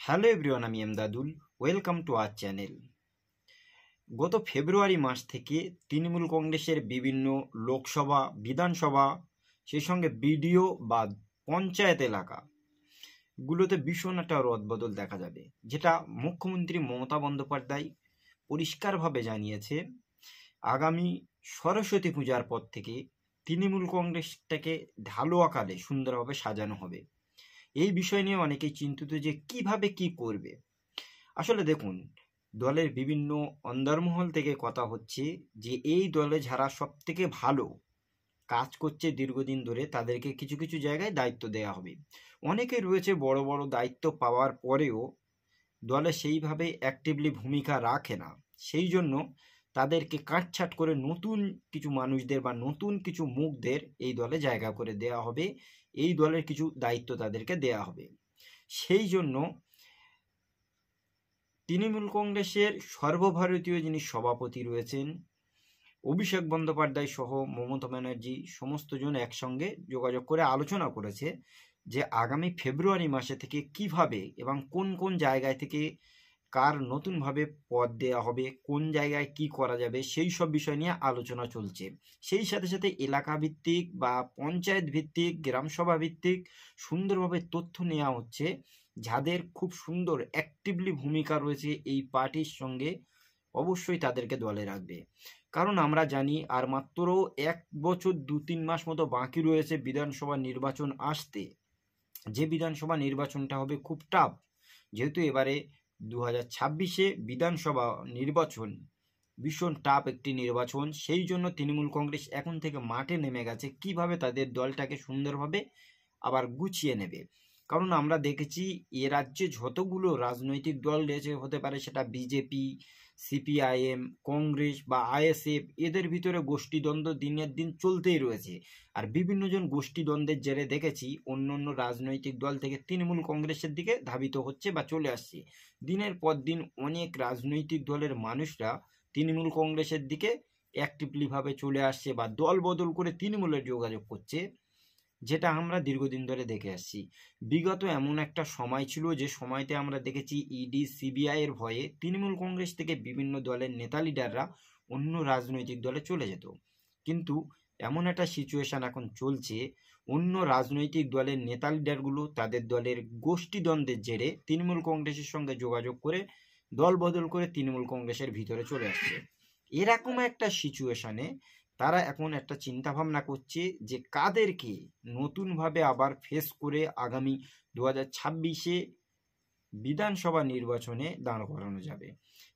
Hello everyone, আমি Emdadul. Welcome to our channel. গত ফেব্রুয়ারি মাস থেকে তৃণমূল কংগ্রেসের বিভিন্ন লোকসভা, বিধানসভা, সেই সঙ্গে বিডিও বা পঞ্চায়েত এলাকাগুলোতে ভীষণ একটা রদবদল দেখা যাবে, যেটা মুখ্যমন্ত্রী মমতা বন্দ্যোপাধ্যায় পরিষ্কারভাবে জানিয়েছে। আগামী সরস্বতী পূজার পর থেকে তৃণমূল কংগ্রেসটাকে ঢালু আকারে সুন্দরভাবে সাজানো হবে। এই বিষয় নিয়ে অনেকেই চিন্তিত যে কিভাবে কি করবে। আসলে দেখুন, দলের বিভিন্ন অন্দরমহল থেকে কথা হচ্ছে যে এই দলে যারা সব থেকে ভালো কাজ করছে দীর্ঘদিন ধরে তাদেরকে কিছু কিছু জায়গায় দায়িত্ব দেওয়া হবে। অনেকে রয়েছে বড় বড় দায়িত্ব পাওয়ার পরেও দলে সেইভাবে অ্যাক্টিভলি ভূমিকা রাখে না, সেই জন্য তাদেরকে কাটছাট করে নতুন কিছু মানুষদের বা নতুন কিছু মুখদের এই দলে জায়গা করে দেওয়া হবে, এই দলের কিছু দায়িত্ব তাদেরকে দেওয়া হবে। সেই জন্য তৃণমূল কংগ্রেসের সর্বভারতীয় যিনি সভাপতি রয়েছেন অভিষেক বন্দ্যোপাধ্যায় সহ মমতা ব্যানার্জি সমস্ত জন একসঙ্গে যোগাযোগ করে আলোচনা করেছে যে আগামী ফেব্রুয়ারি মাসে থেকে কিভাবে এবং কোন কোন জায়গায় থেকে কার নতুনভাবে পদ দেওয়া হবে, কোন জায়গায় কি করা যাবে, সেই সব বিষয় নিয়ে আলোচনা চলছে। সেই সাথে সাথে এলাকা ভিত্তিক বা পঞ্চায়েত ভিত্তিক, গ্রামসভা ভিত্তিক সুন্দরভাবে তথ্য নেওয়া হচ্ছে, যাদের খুব সুন্দর অ্যাক্টিভলি ভূমিকা রয়েছে এই পার্টির সঙ্গে অবশ্যই তাদেরকে দলে রাখবে। কারণ আমরা জানি আর মাত্র 1 বছর 2-3 মাস মতো বাকি রয়েছে বিধানসভা নির্বাচন আসতে, যে বিধানসভা নির্বাচনটা হবে খুব টাফ। যেহেতু এবারে 2026-এ বিধানসভা নির্বাচন ভীষণ টাফ একটি নির্বাচন, সেই জন্য তৃণমূল কংগ্রেস এখন থেকে মাঠে নেমে গেছে কিভাবে তাদের দলটাকে সুন্দরভাবে আবার গুছিয়ে নেবে। কারণ আমরা দেখেছি এ রাজ্যে যতগুলো রাজনৈতিক দল রয়েছে, হতে পারে সেটা বিজেপি, সিপিআইএম, কংগ্রেস বা আইএসএফ, এদের ভিতরে গোষ্ঠীদ্বন্দ্ব দিনের দিন চলতেই রয়েছে। আর বিভিন্ন জন গোষ্ঠীদ্বন্দ্বের জেরে দেখেছি অন্য অন্য রাজনৈতিক দল থেকে তৃণমূল কংগ্রেসের দিকে ধাবিত হচ্ছে বা চলে আসছে। দিনের পর দিন অনেক রাজনৈতিক দলের মানুষরা তৃণমূল কংগ্রেসের দিকে অ্যাক্টিভলি ভাবে চলে আসছে বা দল বদল করে তৃণমূলের যোগাযোগ করছে, যেটা আমরা দীর্ঘদিন ধরে দেখে আসছি। বিগত এমন একটা সময় ছিল যে সময়তে আমরা দেখেছি ইডি, সিবিআই এর ভয়ে তৃণমূল কংগ্রেস থেকে বিভিন্ন দলের নেতা লিডাররা অন্য রাজনৈতিক দলে চলে যেত। কিন্তু এমন একটা সিচুয়েশন এখন চলছে, অন্য রাজনৈতিক দলের নেতা লিডারগুলো তাদের দলের গোষ্ঠীদ্বন্দ্বের জেরে তৃণমূল কংগ্রেসের সঙ্গে যোগাযোগ করে দল বদল করে তৃণমূল কংগ্রেসের ভিতরে চলে আসছে। এরকম একটা সিচুয়েশনে তারা এখন একটা চিন্তা ভাবনা করছে যে কাদেরকে নতুনভাবে আবার ফেস করে আগামী 2026-এ বিধানসভা নির্বাচনে দাঁড় করানো যাবে।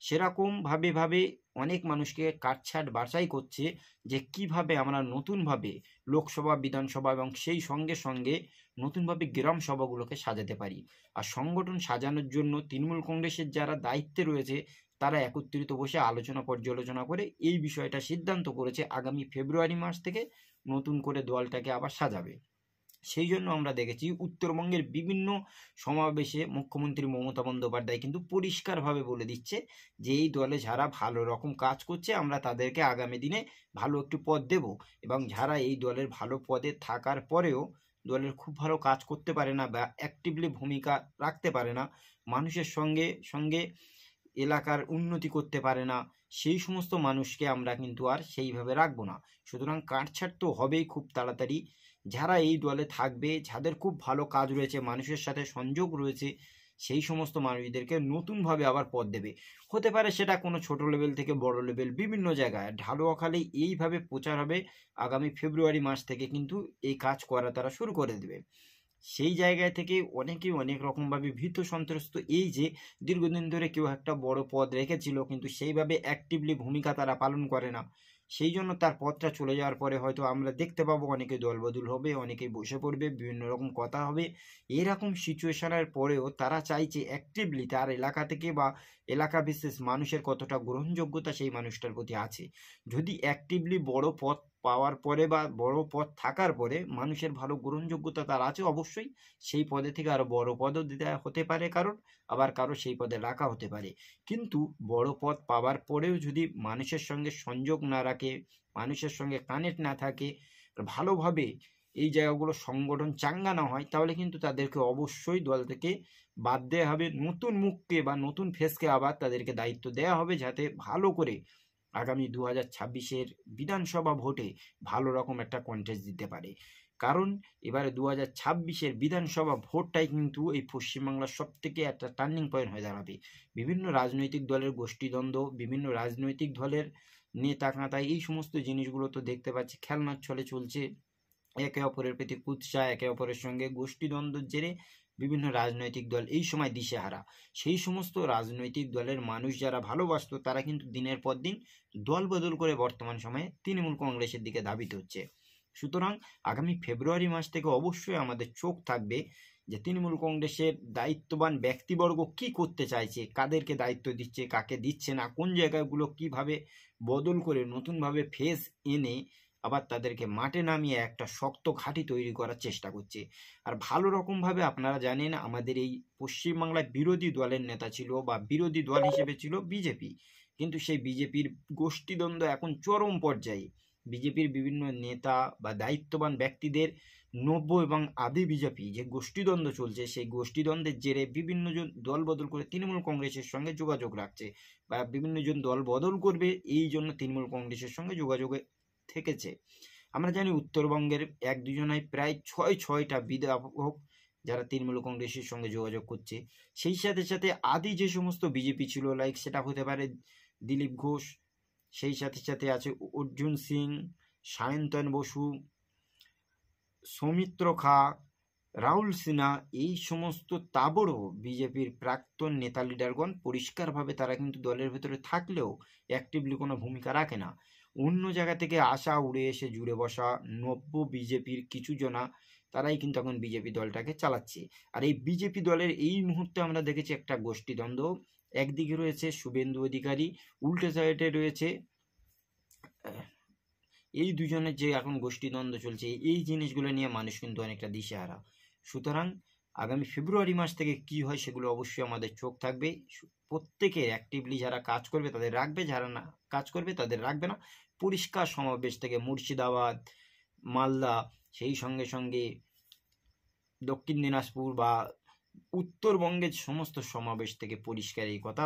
সেরকম ভাবে অনেক মানুষকে কাটছাট বাছাই করছে যে কিভাবে আমরা নতুনভাবে লোকসভা, বিধানসভা এবং সেই সঙ্গে সঙ্গে নতুনভাবে গ্রাম সভাগুলোকে সাজাতে পারি। আর সংগঠন সাজানোর জন্য তৃণমূল কংগ্রেসের যারা দায়িত্বে রয়েছে তারা একত্রিত বসে আলোচনা পর্যালোচনা করে এই বিষয়টা সিদ্ধান্ত করেছে আগামী ফেব্রুয়ারি মাস থেকে নতুন করে দলটাকে আবার সাজাবে। সেই জন্য আমরা দেখেছি উত্তরবঙ্গের বিভিন্ন সমাবেশে মুখ্যমন্ত্রী মমতা বন্দ্যোপাধ্যায় কিন্তু পরিষ্কারভাবে বলে দিচ্ছে যে এই দলে যারা ভালো রকম কাজ করছে আমরা তাদেরকে আগামী দিনে ভালো একটু পদ দেব, এবং যারা এই দলের ভালো পদে থাকার পরেও দলের খুব ভালো কাজ করতে পারে না বা অ্যাক্টিভলি ভূমিকা রাখতে পারে না, মানুষের সঙ্গে সঙ্গে এলাকার উন্নতি করতে পারে না, সেই সমস্ত মানুষকে আমরা কিন্তু আর সেইভাবে রাখবো না। সুতরাং কাটছাট তো হবেই খুব তাড়াতাড়ি। যারা এই দলে থাকবে, যাদের খুব ভালো কাজ রয়েছে, মানুষের সাথে সংযোগ রয়েছে, সেই সমস্ত মানুষদেরকে নতুনভাবে আবার পদ দেবে। হতে পারে সেটা কোনো ছোট লেভেল থেকে বড় লেভেল, বিভিন্ন জায়গায় ঢালুয়াখালী এইভাবে প্রচার হবে। আগামী ফেব্রুয়ারি মাস থেকে কিন্তু এই কাজ করা তারা শুরু করে দেবে। সেই জায়গায় থেকে অনেকেই অনেক রকমভাবে ভীত সন্ত্রস্ত, এই যে দীর্ঘদিন ধরে কেউ একটা বড় পদ রেখেছিল কিন্তু সেইভাবে অ্যাক্টিভলি ভূমিকা তারা পালন করে না, সেই জন্য তার পদটা চলে যাওয়ার পরে হয়তো আমরা দেখতে পাবো অনেকে দলবদল হবে, অনেকেই বসে পড়বে, বিভিন্ন রকম কথা হবে। এরকম সিচুয়েশনের পরেও তারা চাইছে অ্যাক্টিভলি তার এলাকা থেকে বা এলাকা বিশেষ মানুষের কতটা গ্রহণযোগ্যতা সেই মানুষটার প্রতি আছে। যদি অ্যাক্টিভলি বড় পদ পাওয়ার পরে বা বড় পদ থাকার পরে মানুষের ভালো গ্রহণযোগ্যতা তার আছে, অবশ্যই সেই পদে থেকে আরো বড় পদও দিতে হতে পারে কারণ, আবার কারো সেই পদে রাখা হতে পারে। কিন্তু বড় পদ পাওয়ার পরেও যদি মানুষের সঙ্গে সংযোগ না রাখে, মানুষের সঙ্গে কানেক্ট না থাকে, ভালোভাবে এই জায়গাগুলো সংগঠন চাঙ্গা না হয়, তাহলে কিন্তু তাদেরকে অবশ্যই দল থেকে বাদ দেওয়া হবে। নতুন মুখকে বা নতুন ফেসকে আবার তাদেরকে দায়িত্ব দেওয়া হবে, যাতে ভালো করে আগামী 2026-এর বিধানসভা ভোটে ভালো রকম একটা কন্টেস্ট দিতে পারে। কারণ এবারে 2026-এর বিধানসভা ভোটটাই কিন্তু এই পশ্চিমবাংলার সব থেকে একটা টার্নিং পয়েন্ট হয়ে দাঁড়াবে। বিভিন্ন রাজনৈতিক দলের গোষ্ঠীদ্বন্দ্ব, বিভিন্ন রাজনৈতিক দলের নেতা কাঁতা, এই সমস্ত জিনিসগুলো তো দেখতে পাচ্ছি খেলনার ছলে চলছে। একে অপরের প্রতি কুৎসা, একে অপরের সঙ্গে গোষ্ঠীদ্বন্দ্বের জেরে বিভিন্ন রাজনৈতিক দল এই সময় দিশেহারা। সেই সমস্ত রাজনৈতিক দলের মানুষ যারা ভালোবাসত, তারা কিন্তু দিনের পর দিন দল বদল করে বর্তমান সময়ে তৃণমূল কংগ্রেসের দিকে ধাবিত হচ্ছে। সুতরাং আগামী ফেব্রুয়ারি মাস থেকে অবশ্যই আমাদের চোখ থাকবে যে তৃণমূল কংগ্রেসের দায়িত্ববান ব্যক্তিবর্গ কি করতে চাইছে, কাদেরকে দায়িত্ব দিচ্ছে, কাকে দিচ্ছে না, কোন জায়গাগুলো কিভাবে বদল করে নতুনভাবে ফেস এনে আবার তাদেরকে মাঠে নামিয়ে একটা শক্ত ঘাঁটি তৈরি করার চেষ্টা করছে। আর ভালো রকমভাবে আপনারা জানেন, আমাদের এই পশ্চিমবাংলায় বিরোধী দলের নেতা ছিল বা বিরোধী দল হিসেবে ছিল বিজেপি, কিন্তু সেই বিজেপির গোষ্ঠীদ্বন্দ্ব এখন চরম পর্যায়ে। বিজেপির বিভিন্ন নেতা বা দায়িত্ববান ব্যক্তিদের নব্য এবং আদি বিজেপি যে গোষ্ঠীদ্বন্দ্ব চলছে, সেই গোষ্ঠীদ্বন্দ্বের জেরে বিভিন্ন জন দল বদল করে তৃণমূল কংগ্রেসের সঙ্গে যোগাযোগ রাখছে, বা বিভিন্ন জন দল বদল করবে এই জন্য তৃণমূল কংগ্রেসের সঙ্গে যোগাযোগে থেকেছে। আমরা জানি উত্তরবঙ্গের এক দুজনায় প্রায় ছয়টা বিধায়ক যারা তৃণমূল কংগ্রেসের সঙ্গে যোগাযোগ করছে। সেই সাথে সাথে আদি যে সমস্ত বিজেপি ছিল, লাইক সেটা হতে পারে দিলীপ ঘোষ, সেই সাথে সাথে আছে অর্জুন সিং, সায়ন্তন বসু, সৌমিত্র খা, রাহুল সিনহা, এই সমস্ত তাবড়ো বিজেপির প্রাক্তন নেতা লিডারগণ পরিষ্কারভাবে তারা কিন্তু দলের ভেতরে থাকলেও অ্যাক্টিভলি কোনো ভূমিকা রাখে না। অন্য জায়গা থেকে আসা, উড়ে এসে জুড়ে বসা নব্য বিজেপির কিছু জনা, তারাই কিন্তু এখন বিজেপি দলটাকে চালাচ্ছে। আর এই বিজেপি দলের এই মুহূর্তে আমরা দেখেছি একটা গোষ্ঠীদ্বন্দ্ব। একদিকে রয়েছে শুভেন্দু অধিকারী, উল্টো সাইডে রয়েছে এই দুজনের যে এখন গোষ্ঠীদ্বন্দ্ব চলছে, এই জিনিসগুলো নিয়ে মানুষ কিন্তু অনেকটা দিশেহারা। সুতরাং আগামী ফেব্রুয়ারি মাস থেকে কি হয় সেগুলো অবশ্যই আমাদের চোখ থাকবে। প্রত্যেকে অ্যাক্টিভলি যারা কাজ করবে তাদের রাখবে, যারা না কাজ করবে তাদের রাখবে না। পরিষ্কার সমাবেশ থেকে মুর্শিদাবাদ, মালদা, সেই সঙ্গে সঙ্গে দক্ষিণ দিনাজপুর বা উত্তরবঙ্গের সমস্ত সমাবেশ থেকে পরিষ্কার এই কথা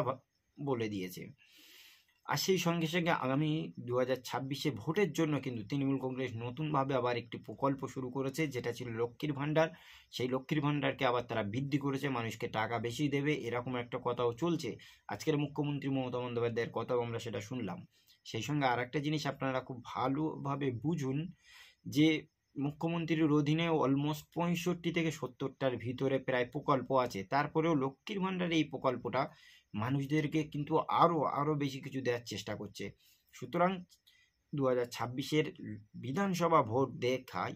বলে দিয়েছে। আর সেই সঙ্গে সঙ্গে আগামী 2026-এ ভোটের জন্য কিন্তু তৃণমূল কংগ্রেস নতুনভাবে আবার একটি প্রকল্প শুরু করেছে, যেটা ছিল লক্ষ্মীর ভাণ্ডার। সেই লক্ষ্মীর ভাণ্ডারকে আবার তারা বৃদ্ধি করেছে, মানুষকে টাকা বেশি দেবে, এরকম একটা কথাও চলছে। আজকের মুখ্যমন্ত্রী মমতা বন্দ্যোপাধ্যায়ের কথাও আমরা সেটা শুনলাম। সেই সঙ্গে আর একটা জিনিস আপনারা খুব ভালোভাবে বুঝুন যে মুখ্যমন্ত্রীর অধীনে অলমোস্ট 65 থেকে 70টার ভিতরে প্রায় প্রকল্প আছে। তারপরেও লক্ষ্মীর ভাণ্ডার এই প্রকল্পটা মানুষদেরকে কিন্তু আরো বেশি কিছু দেওয়ার চেষ্টা করছে। সুতরাং 2026-এর বিধানসভা ভোট দেখায়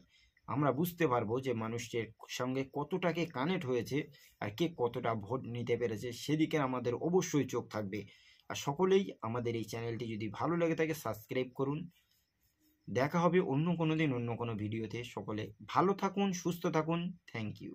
আমরা বুঝতে পারবো যে মানুষের সঙ্গে কতটা কে কানেক্ট হয়েছে আর কে কতটা ভোট নিতে পেরেছে, সেদিকে আমাদের অবশ্যই চোখ থাকবে। আর সকলেই আমাদের এই চ্যানেলটি যদি ভালো লেগে থাকে সাবস্ক্রাইব করুন। দেখা হবে অন্য কোনো দিন অন্য কোনো ভিডিওতে। সকলে ভালো থাকুন, সুস্থ থাকুন। Thank you.